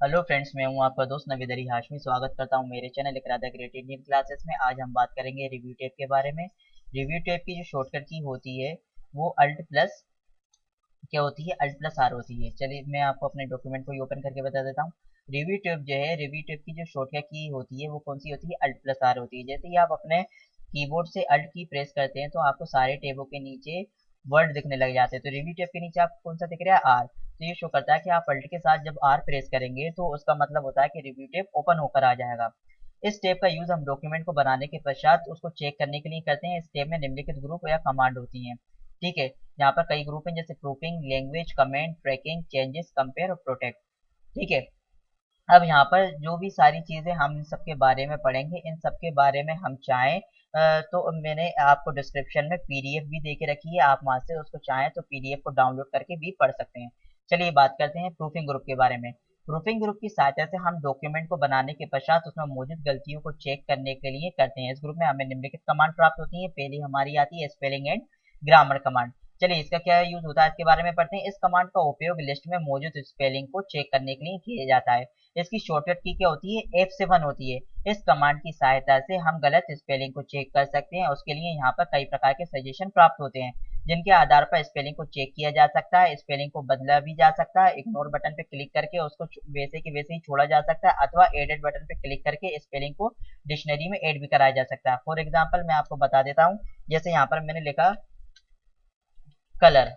Hello friends, मैं हूं आपका दोस्त नवीद अली हाशमी। स्वागत करता हूं मेरे चैनल इकरादा ग्रेट इंडियन क्लासेस में। आज हम बात करेंगे रिव्यू टेप के बारे में। रिव्यू टेप की जो शॉर्टकट की होती है वो अल्ट प्लस क्या होती है, अल्ट प्लस आर होती है। चलिए मैं आपको अपने डॉक्यूमेंट को ही ओपन करके बता देता हूँ। रिव्यू टेप जो है, रिव्यू टेप की जो शॉर्टकट की होती है वो कौन सी होती है, अल्ट प्लस आर होती है। जैसे ही आप अपने कीबोर्ड से अल्ट की प्रेस करते हैं तो आपको सारे टेबों के नीचे वर्ड दिखने लग जाते हैं। तो रिव्यू टेप के नीचे आपको कौन सा दिख रहा है, आर। तो ये शो करता है कि आप अल्ट के साथ जब आर प्रेस करेंगे तो उसका मतलब होता है कि रिव्यू टेप ओपन होकर आ जाएगा। इस टेप का यूज हम डॉक्यूमेंट को बनाने के पश्चात उसको चेक करने के लिए करते हैं। इस टेप में निम्नलिखित ग्रुप या कमांड होती हैं। ठीक है, यहाँ पर कई ग्रुप हैं जैसे proofing, language, comment, tracking, changes, compare और प्रोटेक्ट। ठीक है, अब यहाँ पर जो भी सारी चीजें हम इन सब के बारे में पढ़ेंगे, इन सब के बारे में हम चाहें तो मैंने आपको डिस्क्रिप्शन में पीडीएफ भी दे के रखी है। आप वहां से उसको चाहें तो पीडीएफ को डाउनलोड करके भी पढ़ सकते हैं। चलिए बात करते हैं प्रूफिंग ग्रुप के बारे में। प्रूफिंग ग्रुप की सहायता से हम डॉक्यूमेंट को बनाने के पश्चात उसमें मौजूद गलतियों को चेक करने के लिए करते हैं। इस ग्रुप में हमें निम्नलिखित कमांड प्राप्त होती है। पहली हमारी आती है स्पेलिंग एंड ग्रामर कमांड। चलिए इसका क्या यूज होता है इसके बारे में पढ़ते हैं। इस कमांड का उपयोग लिस्ट में मौजूद स्पेलिंग को चेक करने के लिए किया जाता है। इसकी शॉर्टकट की क्या होती है, F7 होती है। इस कमांड की सहायता से हम गलत स्पेलिंग को चेक कर सकते हैं। उसके लिए यहाँ पर कई प्रकार के सजेशन प्राप्त होते हैं जिनके आधार पर स्पेलिंग को चेक किया जा सकता है, स्पेलिंग को बदला भी जा सकता है। इग्नोर बटन पे क्लिक करके उसको वैसे के वैसे ही छोड़ा जा सकता है, अथवा एडिट बटन पे क्लिक करके स्पेलिंग को डिक्शनरी में एड भी कराया जा सकता है। फॉर एग्जाम्पल मैं आपको बता देता हूँ। जैसे यहाँ पर मैंने लिखा कलर।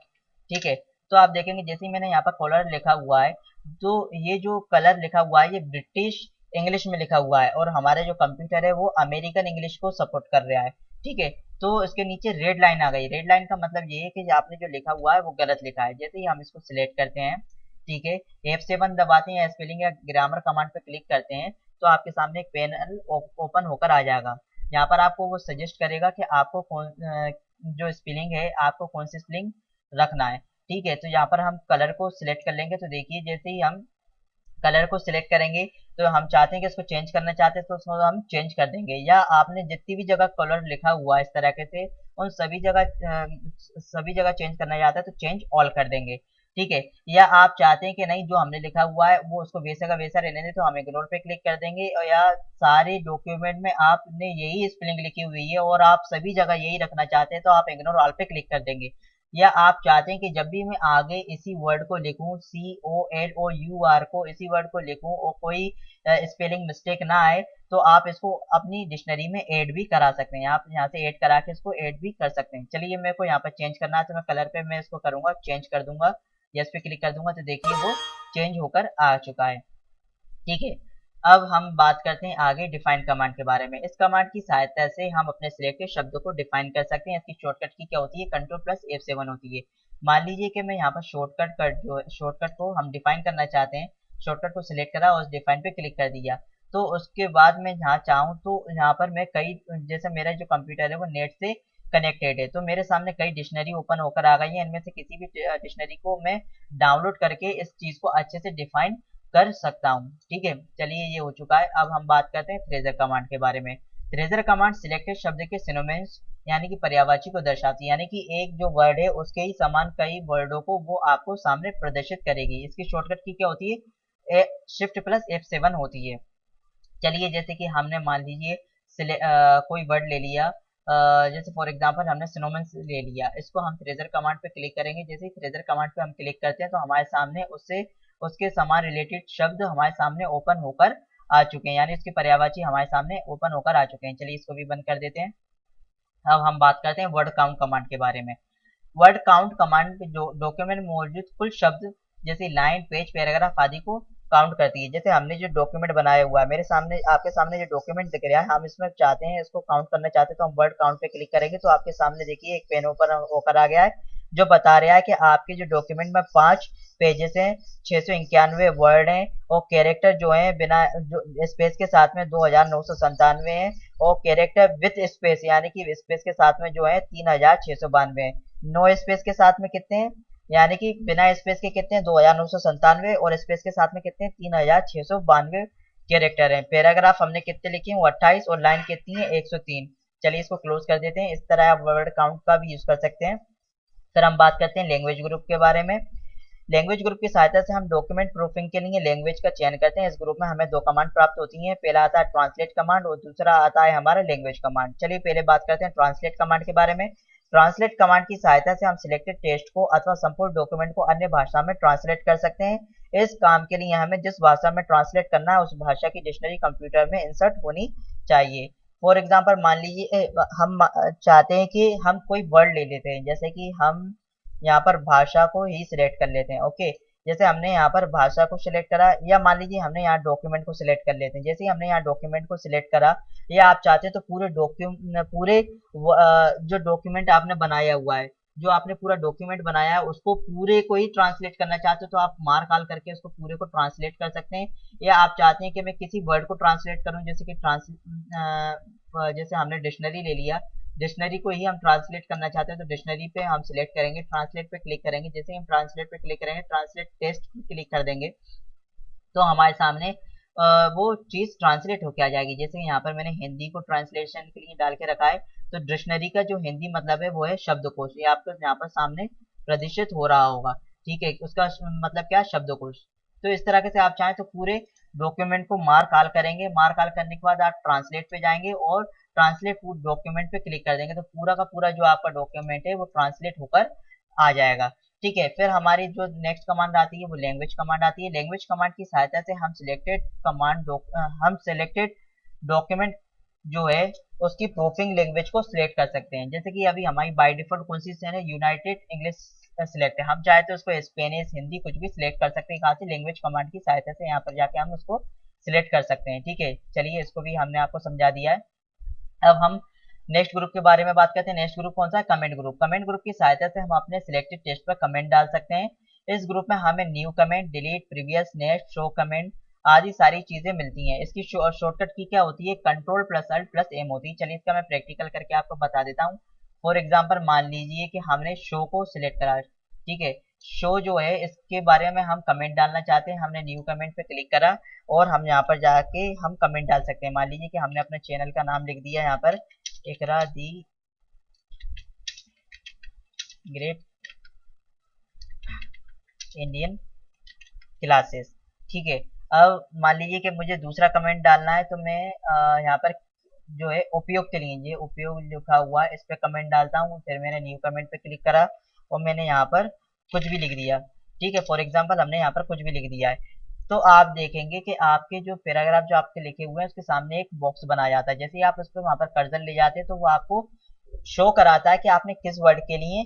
ठीक है, तो आप देखेंगे जैसे ही मैंने यहाँ पर कलर लिखा हुआ है तो ये जो कलर लिखा हुआ है ये ब्रिटिश इंग्लिश में लिखा हुआ है और हमारे जो कंप्यूटर है वो अमेरिकन इंग्लिश को सपोर्ट कर रहा है। ठीक है, तो इसके नीचे रेड लाइन आ गई। रेड लाइन का मतलब ये है कि जो आपने जो लिखा हुआ है वो गलत लिखा है। जैसे ही हम इसको सिलेक्ट करते हैं, ठीक है, F7 दबाते हैं या स्पेलिंग या ग्रामर कमांड पे क्लिक करते हैं तो आपके सामने एक पैनल ओपन होकर आ जाएगा। यहाँ पर आपको वो सजेस्ट करेगा कि आपको जो स्पेलिंग है आपको कौन सी स्पेलिंग रखना है। ठीक है, तो यहाँ पर हम कलर को सिलेक्ट कर लेंगे। तो देखिए जैसे ही हम कलर को सिलेक्ट करेंगे तो हम चाहते हैं कि इसको चेंज करना चाहते हैं तो उसको हम चेंज कर देंगे, या आपने जितनी भी जगह कलर लिखा हुआ है इस तरह के से उन सभी जगह चेंज करना चाहते हैं तो चेंज ऑल कर देंगे। ठीक है, या आप चाहते हैं कि नहीं जो हमने लिखा हुआ है वो उसको वैसा का वैसा रहने दें तो हम इग्नोर पे क्लिक कर देंगे। और या सारे डॉक्यूमेंट में आपने यही स्पेलिंग लिखी हुई है और आप सभी जगह यही रखना चाहते हैं तो आप इग्नोर ऑल पे क्लिक कर देंगे। या आप चाहते हैं कि जब भी मैं आगे इसी वर्ड को लिखूं, COLOUR को इसी वर्ड को लिखूं और कोई स्पेलिंग मिस्टेक ना आए तो आप इसको अपनी डिक्शनरी में ऐड भी करा सकते हैं। आप यहाँ से ऐड करा के इसको ऐड भी कर सकते हैं। चलिए मेरे को यहाँ पर चेंज करना है तो मैं कलर पे मैं इसको करूंगा, चेंज कर दूंगा, यस पे क्लिक कर दूंगा तो देखिए वो चेंज होकर आ चुका है। ठीक है, अब हम बात करते हैं आगे डिफाइन कमांड के बारे में। इस कमांड की सहायता से हम अपने सिलेक्टेड शब्दों को डिफाइन कर सकते हैं। इसकी शॉर्टकट की क्या होती है, कंट्रोल प्लस F7 होती है। मान लीजिए कि मैं यहाँ पर शॉर्टकट को हम डिफाइन करना चाहते हैं। शॉर्टकट को सिलेक्ट करा और डिफाइन पे क्लिक कर दिया तो उसके बाद मैं यहाँ चाहूँ तो यहाँ पर मैं कई, जैसे मेरा जो कंप्यूटर है वो नेट से कनेक्टेड है तो मेरे सामने कई डिक्शनरी ओपन होकर आ गई है। इनमें से किसी भी डिक्शनरी को मैं डाउनलोड करके इस चीज को अच्छे से डिफाइन कर सकता हूँ। ठीक है, चलिए ये हो चुका है। अब हम बात करते हैं थ्रेजर कमांड के बारे में। थ्रेजर कमांड सिलेक्टेड शब्द के सिनोनिम्स यानी कि पर्यायवाची को दर्शाती है, यानी कि एक जो वर्ड है उसके ही समान कई वर्डों को वो आपको सामने प्रदर्शित करेगी। इसकी शॉर्टकट की क्या होती है, शिफ्ट प्लस F7 होती है। चलिए जैसे कि हमने मान लीजिए कोई वर्ड ले लिया, जैसे फॉर एग्जांपल हमने सिनोनिम्स ले लिया, इसको हम थ्रेजर कमांड पे क्लिक करेंगे। जैसे ही थ्रेजर कमांड पे हम क्लिक करते हैं तो हमारे सामने उससे उसके समान रिलेटेड शब्द हमारे सामने ओपन होकर आ चुके हैं, यानी उसके पर्यायवाची हमारे सामने ओपन होकर आ चुके हैं। चलिए इसको भी बंद कर देते हैं। अब हम बात करते हैं वर्ड काउंट कमांड के बारे में। वर्ड काउंट कमांड जो डॉक्यूमेंट में मौजूद कुल शब्द जैसे लाइन, पेज, पैराग्राफ आदि को काउंट करती है। जैसे हमने जो डॉक्यूमेंट बनाया हुआ है, मेरे सामने आपके सामने जो डॉक्यूमेंट दिख रहा है, हम इसमें चाहते हैं इसको काउंट करना चाहते हैं तो हम वर्ड काउंट पे क्लिक करेंगे तो आपके सामने देखिए एक पेन ऊपर होकर आ गया है जो बता रहा है कि आपके जो डॉक्यूमेंट में 5 पेजेस हैं, 691 वर्ड हैं और कैरेक्टर जो है बिना जो स्पेस के साथ में 2997 है और कैरेक्टर विथ स्पेस यानी कि स्पेस के साथ में जो है 3692 है। नो स्पेस के साथ में कितने हैं, यानी कि बिना स्पेस के कितने हैं 2997 और स्पेस के साथ में कितने हैं 3692 कैरेक्टर हैं। पैराग्राफ हमने कितने लिखे हैं 28 और लाइन कितनी है 103। चलिए इसको क्लोज कर देते हैं। इस तरह आप वर्ड काउंट का भी यूज कर सकते हैं। फिर हम बात करते हैं लैंग्वेज ग्रुप के बारे में। लैंग्वेज ग्रुप की सहायता से हम डॉक्यूमेंट प्रूफिंग के लिए लैंग्वेज का चयन करते हैं। इस ग्रुप में हमें दो कमांड प्राप्त होती हैं, पहला आता है ट्रांसलेट कमांड और दूसरा आता है हमारा लैंग्वेज कमांड। चलिए पहले बात करते हैं ट्रांसलेट कमांड के बारे में। ट्रांसलेट कमांड की सहायता से हम सिलेक्टेड टेक्स्ट को अथवा संपूर्ण डॉक्यूमेंट को अन्य भाषा में ट्रांसलेट कर सकते हैं। इस काम के लिए हमें जिस भाषा में ट्रांसलेट करना है उस भाषा की डिक्शनरी कंप्यूटर में इंसर्ट होनी चाहिए। फॉर एग्जाम्पल मान लीजिए हम चाहते हैं कि हम कोई वर्ड ले लेते हैं, जैसे कि हम यहाँ पर भाषा को ही सिलेक्ट कर लेते हैं। ओके, जैसे हमने यहाँ पर भाषा को सिलेक्ट करा, या मान लीजिए हमने यहाँ डॉक्यूमेंट को सिलेक्ट कर लेते हैं। जैसे ही हमने यहाँ डॉक्यूमेंट को सिलेक्ट करा, या आप चाहते हैं तो पूरे जो डॉक्यूमेंट आपने बनाया हुआ है, जो आपने पूरा डॉक्यूमेंट बनाया है उसको पूरे को ही ट्रांसलेट करना चाहते हो तो आप मार्क ऑल करके उसको पूरे को ट्रांसलेट कर सकते हैं। या आप चाहते हैं कि मैं किसी वर्ड को ट्रांसलेट करूं, जैसे कि जैसे हमने डिक्शनरी ले लिया, डिक्शनरी को ही हम ट्रांसलेट करना चाहते हैं तो डिक्शनरी पे हम सिलेक्ट करेंगे, ट्रांसलेट पे क्लिक करेंगे। जैसे ही हम ट्रांसलेट पे क्लिक करेंगे, ट्रांसलेट टेक्स्ट पे क्लिक कर देंगे तो हमारे सामने वो चीज़ ट्रांसलेट होके आ जाएगी। जैसे यहाँ पर मैंने हिंदी को ट्रांसलेशन के लिए डाल के रखा है, तो डिक्शनरी का जो हिंदी मतलब है वो है शब्दकोश। ये आपको यहाँ पर सामने प्रदर्शित हो रहा होगा, ठीक है। उसका मतलब क्या है, शब्दकोश। तो इस तरह से आप चाहें तो पूरे डॉक्यूमेंट को मार्क ऑल करेंगे, मार्क ऑल करने के बाद आप ट्रांसलेट पे जाएंगे और ट्रांसलेट डॉक्यूमेंट पे क्लिक कर देंगे तो पूरा का पूरा जो आपका डॉक्यूमेंट है वो ट्रांसलेट होकर आ जाएगा, ठीक है। फिर हमारी जो नेक्स्ट कमांड आती है वो लैंग्वेज कमांड आती है। लैंग्वेज कमांड की सहायता से हम सिलेक्टेड डॉक्यूमेंट जो है उसकी प्रूफिंग लैंग्वेज को सिलेक्ट कर सकते हैं। जैसे कि अभी हमारी बाय डिफॉल्ट कौन सी है, यूनाइटेड इंग्लिश सिलेक्ट है। हम चाहे तो उसको स्पेनिश, हिंदी कुछ भी सिलेक्ट कर सकते हैं। कहाँ से, लैंग्वेज कमांड की सहायता से यहाँ पर जाके हम उसको सिलेक्ट कर सकते हैं, ठीक है। चलिए इसको भी हमने आपको समझा दिया है। अब हम नेक्स्ट ग्रुप के बारे में बात करते हैं। नेक्स्ट ग्रुप कौन सा है, कमेंट ग्रुप। कमेंट ग्रुप की सहायता से हम अपने सिलेक्टेड टेक्स्ट पर कमेंट डाल सकते हैं। इस ग्रुप में हमें new comment, delete, previous, next, show comment आदि सारी चीजें मिलती हैं। इसकी शॉर्टकट की क्या होती है, control plus alt plus M होती है। चलिए इसका मैं प्रैक्टिकल करके आपको बता देता हूँ। फॉर एग्जाम्पल मान लीजिए कि हमने शो को सिलेक्ट करा, ठीक है। शो जो है इसके बारे में हम कमेंट डालना चाहते हैं, हमने न्यू कमेंट पे क्लिक करा और हम यहाँ पर जाके हम कमेंट डाल सकते हैं। मान लीजिए कि हमने अपने चैनल का नाम लिख दिया यहाँ पर, इकरा दी ग्रेट इंडियन क्लासेस, ठीक है। अब मान लीजिए कि मुझे दूसरा कमेंट डालना है तो मैं यहाँ पर जो है उपयोग के लिए, ये उपयोग लिखा हुआ है इस पे कमेंट डालता हूँ। फिर मैंने न्यू कमेंट पे क्लिक करा और मैंने यहाँ पर कुछ भी लिख दिया, ठीक है। फॉर एग्जाम्पल हमने यहाँ पर कुछ भी लिख दिया है, तो आप देखेंगे कि आपके जो पैराग्राफ जो आपके लिखे हुए हैं उसके सामने एक बॉक्स बनाया जाता है। जैसे ही आप उस पर वहाँ पर कर्सर ले जाते हैं तो वो आपको शो कराता है कि आपने किस वर्ड के लिए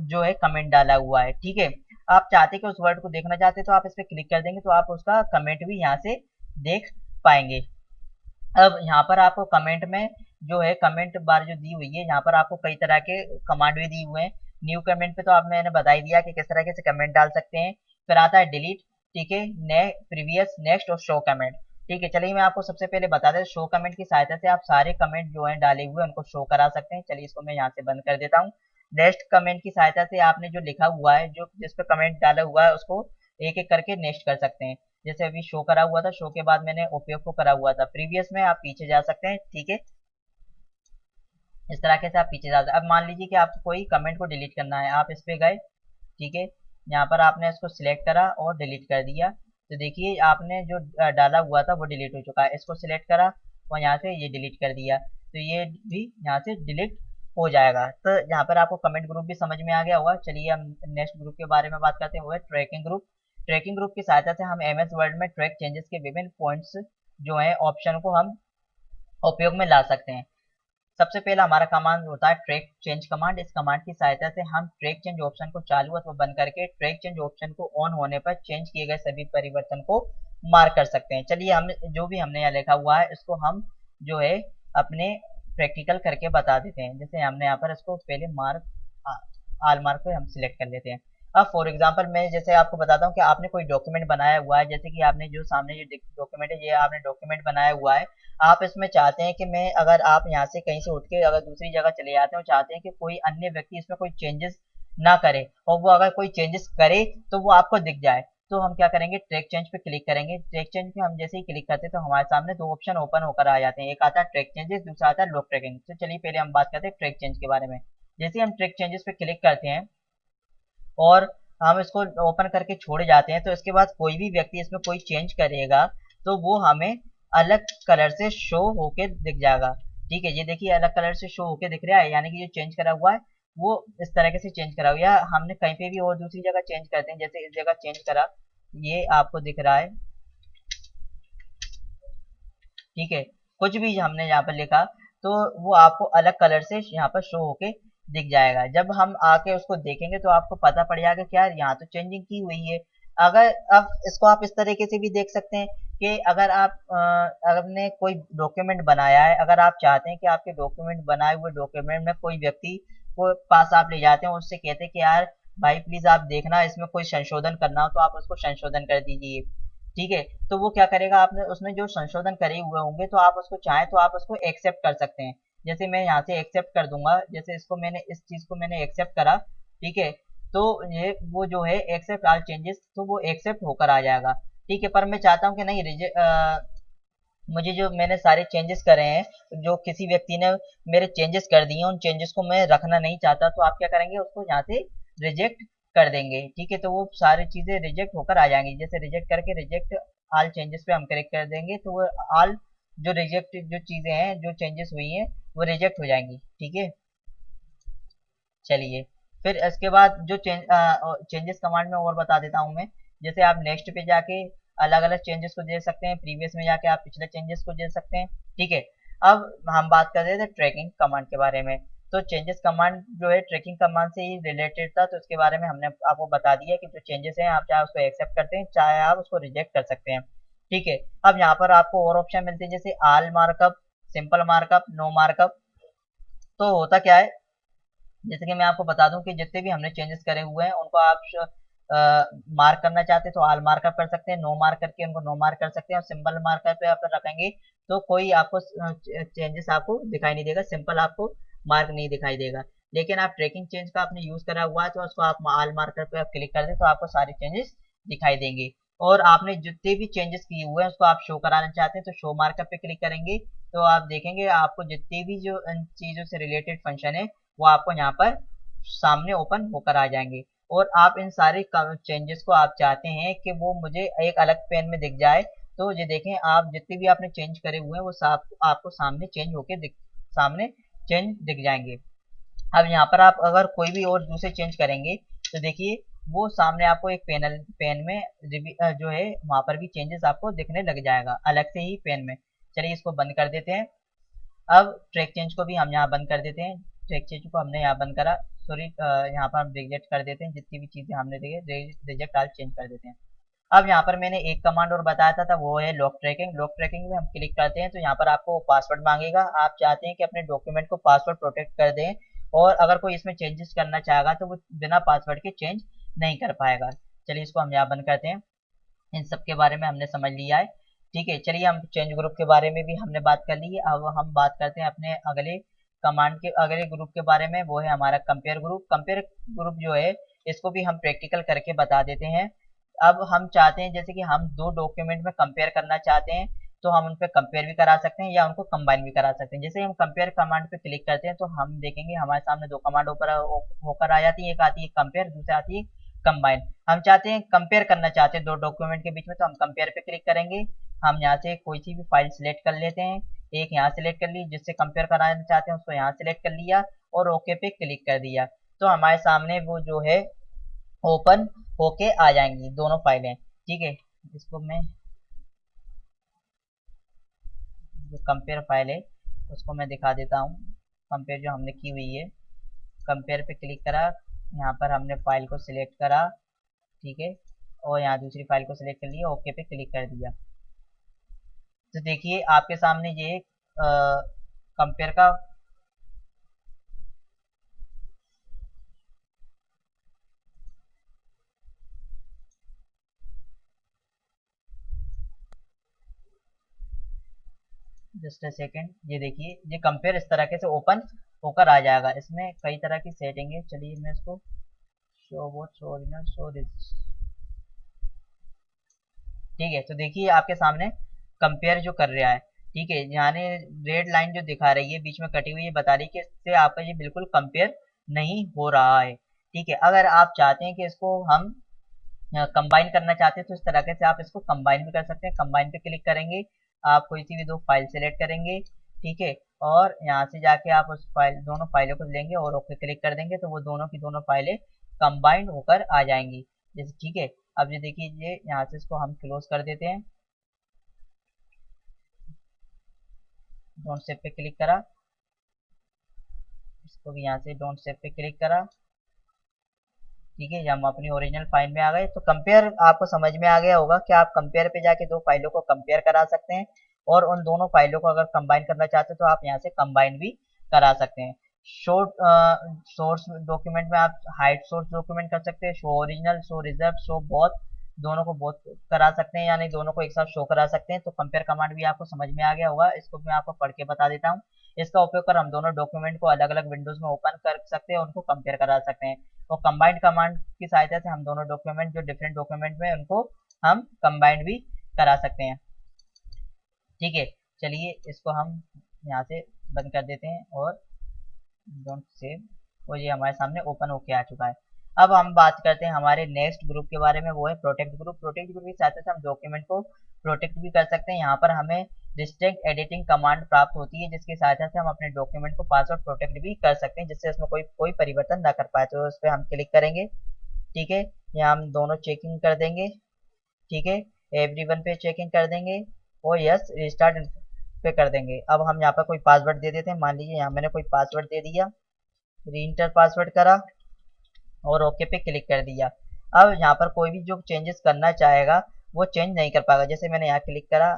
जो है कमेंट डाला हुआ है, ठीक है। आप चाहते कि उस वर्ड को देखना चाहते तो आप इस पर क्लिक कर देंगे तो आप उसका कमेंट भी यहाँ से देख पाएंगे। अब यहाँ पर आपको कमेंट में जो है कमेंट बार जो दी हुई है, यहाँ पर आपको कई तरह के कमांड भी दी हुए हैं। न्यू कमेंट पे तो आप मैंने बता ही दिया कि किस तरह से कमेंट डाल सकते हैं। फिर आता है डिलीट, ठीक है, प्रीवियस, नेक्स्ट और शो कमेंट, ठीक है। चलिए मैं आपको सबसे पहले बता दें, शो कमेंट की सहायता से आप सारे कमेंट जो है डाले हुए उनको शो करा सकते हैं। चलिए इसको मैं यहाँ से बंद कर देता हूँ। नेक्स्ट कमेंट की सहायता से आपने जो लिखा हुआ है, जो जिस पे कमेंट डाला हुआ है उसको एक एक करके नेक्स्ट कर सकते हैं। जैसे अभी शो करा हुआ था, शो के बाद मैंने उपयोग को करा हुआ था। प्रीवियस में आप पीछे जा सकते हैं, ठीक है। इस तरह से आप पीछे जा सकते हैं। अब मान लीजिए कि आपको कोई कमेंट को डिलीट करना है, आप इस पे गए, ठीक है। यहाँ पर आपने इसको सिलेक्ट करा और डिलीट कर दिया, तो देखिए आपने जो डाला हुआ था वो डिलीट हो चुका है। इसको सिलेक्ट करा और यहाँ से ये डिलीट कर दिया, तो ये भी यहाँ से डिलीट हो जाएगा। तो यहाँ पर आपको कमेंट ग्रुप भी समझ में आ गया होगा। चलिए हम नेक्स्ट ग्रुप के बारे में बात करते हैं, वो है ट्रैकिंग ग्रुप। ट्रैकिंग ग्रुप की सहायता से हम एमएस वर्ड में ट्रैक चेंजेस के विभिन्न पॉइंट्स जो है ऑप्शन को हम उपयोग में ला सकते हैं। सबसे पहला हमारा कमांड होता है ट्रैक चेंज कमांड। इस कमांड की सहायता से हम ट्रैक चेंज ऑप्शन को चालू अथवा बंद करके ट्रैक चेंज ऑप्शन को ऑन होने पर चेंज किए गए सभी परिवर्तन को मार्क कर सकते हैं। चलिए हम जो भी हमने यहाँ लिखा हुआ है इसको हम जो है अपने प्रैक्टिकल करके बता देते हैं। जैसे हमने यहाँ पर इसको पहले आल मार्क पे हम सिलेक्ट कर लेते हैं। अब फॉर एग्जांपल मैं जैसे आपको बताता हूँ कि आपने कोई डॉक्यूमेंट बनाया हुआ है, जैसे कि आपने जो सामने जो डॉक्यूमेंट है ये आपने डॉक्यूमेंट बनाया हुआ है। आप इसमें चाहते हैं कि मैं अगर आप यहाँ से कहीं से उठ के अगर दूसरी जगह चले जाते हो, चाहते हैं कि कोई अन्य व्यक्ति इसमें कोई चेंजेस ना करे, और वो अगर कोई चेंजेस करे तो वो आपको दिख जाए, तो हम क्या करेंगे, ट्रैक चेंज पे क्लिक करेंगे। ट्रैक चेंज पे हम जैसे ही क्लिक करते हैं तो हमारे सामने दो ऑप्शन ओपन होकर आ जाते हैं, एक आता है ट्रैक चेंजेस, दूसरा आता है लॉक ट्रैकिंग। तो चलिए पहले हम बात करते हैं ट्रैक चेंज के बारे में। जैसे हम ट्रैक चेंजेस पे क्लिक करते हैं और हम इसको ओपन करके छोड़ जाते हैं, तो इसके बाद कोई भी व्यक्ति इसमें कोई चेंज करेगा तो वो हमें अलग कलर से शो होके दिख जाएगा। ठीक है, ये देखिए अलग कलर से शो होके दिख रहा है, यानी कि जो चेंज करा हुआ है वो इस तरीके से चेंज करा हुआ है। या हमने कहीं पे भी और दूसरी जगह चेंज करते हैं, जैसे इस जगह चेंज करा, ये आपको दिख रहा है। ठीक है, कुछ भी हमने यहाँ पर लिखा तो वो आपको अलग कलर से यहाँ पर शो होके दिख जाएगा। जब हम आके उसको देखेंगे तो आपको पता पड़ जाएगा कि यार यहाँ तो चेंजिंग की हुई है। अगर अब इसको आप इस तरीके से भी देख सकते हैं कि अगर आप आपने कोई डॉक्यूमेंट बनाया है, अगर आप चाहते हैं कि आपके डॉक्यूमेंट बनाए हुए डॉक्यूमेंट में कोई व्यक्ति को पास आप ले जाते हैं, उससे कहते हैं कि यार भाई प्लीज आप देखना इसमें कोई संशोधन करना हो तो आप उसको संशोधन कर दीजिए। ठीक है, तो वो क्या करेगा, आपने उसमें जो संशोधन करे हुए होंगे तो आप उसको चाहें तो आप उसको एक्सेप्ट कर सकते हैं। जैसे मैं यहाँ से एक्सेप्ट कर दूंगा, जैसे इसको मैंने इस चीज को मैंने एक्सेप्ट करा। ठीक है, तो ये वो जो है एक्सेप्ट ऑल चेंजेस, तो वो एक्सेप्ट होकर आ जाएगा। ठीक है, पर मैं चाहता हूँ कि नहीं मुझे जो मैंने सारे चेंजेस करे हैं, जो किसी व्यक्ति ने मेरे चेंजेस कर दिए उन चेंजेस को मैं रखना नहीं चाहता, तो आप क्या करेंगे, उसको यहाँ से रिजेक्ट कर देंगे। ठीक है, तो वो सारी चीजें रिजेक्ट होकर आ जाएंगी। जैसे रिजेक्ट करके रिजेक्ट ऑल चेंजेस पे हम क्लिक कर देंगे तो वो ऑल जो रिजेक्ट जो चीजें हैं जो चेंजेस हुई हैं वो रिजेक्ट हो जाएंगी। ठीक है, चलिए फिर इसके बाद जो चेंजेस कमांड में और बता देता हूँ मैं। जैसे आप नेक्स्ट पे जाके अलग अलग चेंजेस को दे सकते हैं, प्रीवियस में जाके आप पिछले चेंजेस को दे सकते हैं। ठीक है, अब हम बात कर रहे थे ट्रैकिंग कमांड के बारे में। तो चेंजेस कमांड जो है ट्रैकिंग कमांड से ही रिलेटेड था, तो इसके बारे में हमने आपको बता दिया कि जो चेंजेस हैं आप चाहे उसको एक्सेप्ट करते हैं चाहे आप उसको रिजेक्ट कर सकते हैं। ठीक है, अब यहाँ पर आपको और ऑप्शन मिलते हैं जैसे all markup, simple markup, no markup. तो होता क्या है, जैसे कि मैं आपको बता दूं कि जितने भी हमने चेंजेस करे हुए हैं उनको आप मार्क करना चाहते हैं तो ऑल मार्कअप कर सकते हैं, नो मार्क करके उनको नो मार्क कर सकते हैं, और सिंपल मार्कअप पे आप रखेंगे तो कोई आपको चेंजेस आपको दिखाई नहीं देगा, सिंपल आपको मार्क नहीं दिखाई देगा। लेकिन आप ट्रैकिंग चेंज का आपने यूज करा हुआ है तो उसको आप ऑल मार्कर पे आप क्लिक कर दें तो आपको सारे चेंजेस दिखाई देंगे। और आपने जितने भी चेंजेस किए हुए हैं उसको आप शो कराना चाहते हैं तो शो मार्कअप पे क्लिक करेंगे तो आप देखेंगे आपको जितने भी जो इन चीजों से रिलेटेड फंक्शन है वो आपको यहाँ पर सामने ओपन होकर आ जाएंगे। और आप इन सारे चेंजेस को आप चाहते हैं कि वो मुझे एक अलग पेन में दिख जाए, तो ये देखें आप जितने भी आपने चेंज करे हुए हैं वो आपको सामने चेंज होके सामने चेंज दिख जाएंगे। अब यहाँ पर आप अगर कोई भी और दूसरे चेंज करेंगे तो देखिए वो सामने आपको एक पेन में जो है वहां पर भी चेंजेस आपको दिखने लग जाएगा अलग से ही पेन में। चलिए इसको बंद कर देते हैं। अब ट्रैक चेंज को भी हम यहाँ बंद कर देते हैं, ट्रैक चेंज को हमने यहाँ बंद करा, सॉरी यहाँ पर हम रिजेक्ट कर देते हैं जितनी भी चीजें हमने देखी, रिजेक्ट आल चेंज कर देते हैं। अब यहाँ पर मैंने एक कमांड और बताया था वो है लॉक ट्रैकिंग। लॉक ट्रैकिंग में हम क्लिक करते हैं तो यहाँ पर आपको पासवर्ड मांगेगा, आप चाहते हैं कि अपने डॉक्यूमेंट को पासवर्ड प्रोटेक्ट कर दें और अगर कोई इसमें चेंजेस करना चाहेगा तो वो बिना पासवर्ड के चेंज नहीं कर पाएगा। चलिए इसको हम यहाँ बंद करते हैं। इन सब के बारे में हमने समझ लिया है। ठीक है, चलिए हम चेंज ग्रुप के बारे में भी हमने बात कर ली है। अब हम बात करते हैं अपने अगले कमांड के अगले ग्रुप के बारे में, वो है हमारा कंपेयर ग्रुप। कंपेयर ग्रुप जो है इसको भी हम प्रैक्टिकल करके बता देते हैं। अब हम चाहते हैं जैसे कि हम दो डॉक्यूमेंट में कंपेयर करना चाहते हैं तो हम उन पे कंपेयर भी करा सकते हैं या उनको कंबाइन भी करा सकते हैं। जैसे हम कंपेयर कमांड पे क्लिक करते हैं तो हम देखेंगे हमारे सामने दो कमांड ऊपर होकर आ जाती है, एक आती है कंपेयर, दूसरी आती है कंबाइन। हम चाहते हैं कंपेयर करना चाहते हैं दो डॉक्यूमेंट के बीच में तो हम कंपेयर पे क्लिक करेंगे। हम यहाँ से कोई सी भी फाइल सिलेक्ट कर लेते हैं, एक यहाँ सिलेक्ट कर ली, जिससे कंपेयर कराना चाहते हैं उसको यहाँ सिलेक्ट कर लिया और ओके पे क्लिक कर दिया तो हमारे सामने वो जो है ओपन होके आ जाएंगी दोनों फाइलें। ठीक है, इसको मैं जो कंपेयर फाइल है उसको मैं दिखा देता हूँ। कंपेयर जो हमने की हुई है, कंपेयर पे क्लिक करा, यहाँ पर हमने फाइल को सिलेक्ट करा। ठीक है, और यहाँ दूसरी फाइल को सिलेक्ट कर लिया, ओके पे क्लिक कर दिया तो देखिए आपके सामने ये कंपेयर का जस्ट अ सेकेंड, ये देखिए ये कंपेयर इस तरह से ओपन होकर आ जाएगा। इसमें कई तरह की सेटिंग है, चलिए मैं इसको show both show original show this. ठीक है, तो देखिए आपके सामने कंपेयर जो कर रहा है। ठीक है, यानी रेड लाइन जो दिखा रही है बीच में कटी हुई है बता रही है कि इससे आपका ये बिल्कुल कंपेयर नहीं हो रहा है। ठीक है। अगर आप चाहते हैं कि इसको हम कंबाइन करना चाहते हैं तो इस तरीके से आप इसको कंबाइन भी कर सकते हैं। कंबाइन पे क्लिक करेंगे, आप कोई सी भी दो फाइल सेलेक्ट करेंगे, ठीक है, और यहाँ से जाके आप उस फाइल दोनों फाइलों को लेंगे और ओके क्लिक कर देंगे तो वो दोनों की दोनों फाइलें कंबाइंड होकर आ जाएंगी। जैसे ठीक है, अब ये देखिए, ये यहाँ से इसको हम क्लोज कर देते हैं। डोंट सेव पे क्लिक करा, इसको भी यहाँ से डोंट सेव पे क्लिक करा, ठीक है। हम अपनी ओरिजिनल फाइल में आ गए। तो कंपेयर आपको समझ में आ गया होगा कि आप कंपेयर पे जाके दो फाइलों को कंपेयर करा सकते हैं, और उन दोनों फाइलों को अगर कंबाइन करना चाहते हैं तो आप यहाँ से कंबाइन भी करा सकते हैं। शॉर्ट सोर्स डॉक्यूमेंट में आप हाइड सोर्स डॉक्यूमेंट कर सकते हैं, show original, show reserve, show both, दोनों को बोथ करा सकते हैं, यानी दोनों को एक साथ शो करा सकते हैं। तो कंपेयर कमांड भी आपको समझ में आ गया होगा, इसको मैं आपको पढ़ के बता देता हूँ। इसका उपयोग कर हम दोनों डॉक्यूमेंट को अलग अलग विंडोज में ओपन कर सकते हैं, उनको कंपेयर करा सकते हैं। तो कंबाइंड कमांड की सहायता से हम दोनों डॉक्यूमेंट जो डिफरेंट डॉक्यूमेंट में उनको हम कंबाइंड भी करा सकते हैं, ठीक है। चलिए इसको हम यहाँ से बंद कर देते हैं और डोंट सेव, और ये हमारे सामने ओपन होके आ चुका है। अब हम बात करते हैं हमारे नेक्स्ट ग्रुप के बारे में, वो है प्रोटेक्ट ग्रुप। प्रोटेक्ट ग्रुप की सहायता से हम डॉक्यूमेंट को प्रोटेक्ट भी कर सकते हैं। यहाँ पर हमें रिस्ट्रिक्ट एडिटिंग कमांड प्राप्त होती है, जिसकी सहायता से हम अपने डॉक्यूमेंट को पासवर्ड प्रोटेक्ट भी कर सकते हैं, जिससे उसमें कोई कोई परिवर्तन ना कर पाए। तो उस पर हम क्लिक करेंगे, ठीक है, यहाँ हम दोनों चेकिंग कर देंगे, ठीक है, एवरीवन पे चेकिंग कर देंगे और यस रिस्टार्ट पे कर देंगे। अब हम यहाँ पर कोई पासवर्ड दे देते हैं, मान लीजिए यहाँ मैंने कोई पासवर्ड दे दिया, रीइंटर पासवर्ड करा और ओके पे क्लिक कर दिया। अब यहाँ पर कोई भी जो चेंजेस करना चाहेगा वो चेंज नहीं कर पाएगा। जैसे मैंने यहाँ क्लिक करा,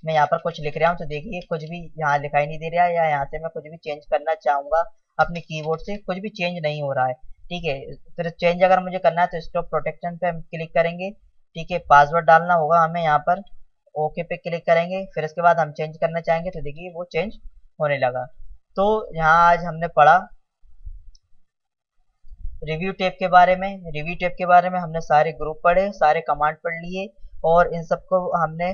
मैं यहाँ पर कुछ लिख रहा हूँ तो देखिए कुछ भी यहाँ लिखाई नहीं दे रहा है, या यहाँ से मैं कुछ भी चेंज करना चाहूंगा अपने कीबोर्ड से, कुछ भी चेंज नहीं हो रहा है, ठीक है। फिर चेंज अगर मुझे करना है तो स्टॉप प्रोटेक्शन पे हम क्लिक करेंगे, ठीक है, पासवर्ड डालना होगा हमें यहाँ पर, ओके पे क्लिक करेंगे, फिर इसके बाद हम चेंज करना चाहेंगे तो देखिए वो चेंज होने लगा। तो यहाँ आज हमने पढ़ा रिव्यू टेप के बारे में। रिव्यू टेप के बारे में हमने सारे ग्रुप पढ़े, सारे कमांड पढ़ लिए, और इन सबको हमने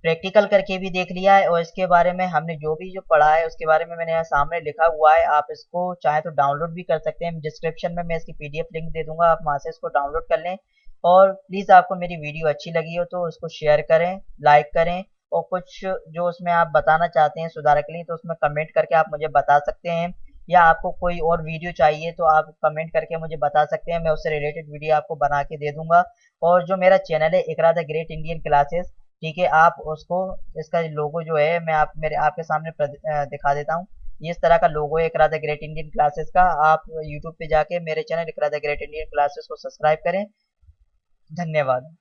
प्रैक्टिकल करके भी देख लिया है। और इसके बारे में हमने जो भी जो पढ़ा है उसके बारे में मैंने यहाँ सामने लिखा हुआ है, आप इसको चाहे तो डाउनलोड भी कर सकते हैं। डिस्क्रिप्शन में मैं इसकी पीडीएफ लिंक दे दूंगा, आप वहाँ से इसको डाउनलोड कर लें। और प्लीज़ आपको मेरी वीडियो अच्छी लगी हो तो उसको शेयर करें, लाइक करें, और कुछ जो उसमें आप बताना चाहते हैं सुधार के लिए तो उसमें कमेंट करके आप मुझे बता सकते हैं, या आपको कोई और वीडियो चाहिए तो आप कमेंट करके मुझे बता सकते हैं, मैं उससे रिलेटेड वीडियो आपको बना के दे दूंगा। और जो मेरा चैनल है Iqra the great Indian classes, ठीक है, आप उसको, इसका लोगो जो है मैं आपके सामने दिखा देता हूँ। ये इस तरह का लोगो है Iqra the great Indian classes का। आप यूट्यूब पे जाके मेरे channel Iqra the great Indian classes को सब्सक्राइब करें। धन्यवाद।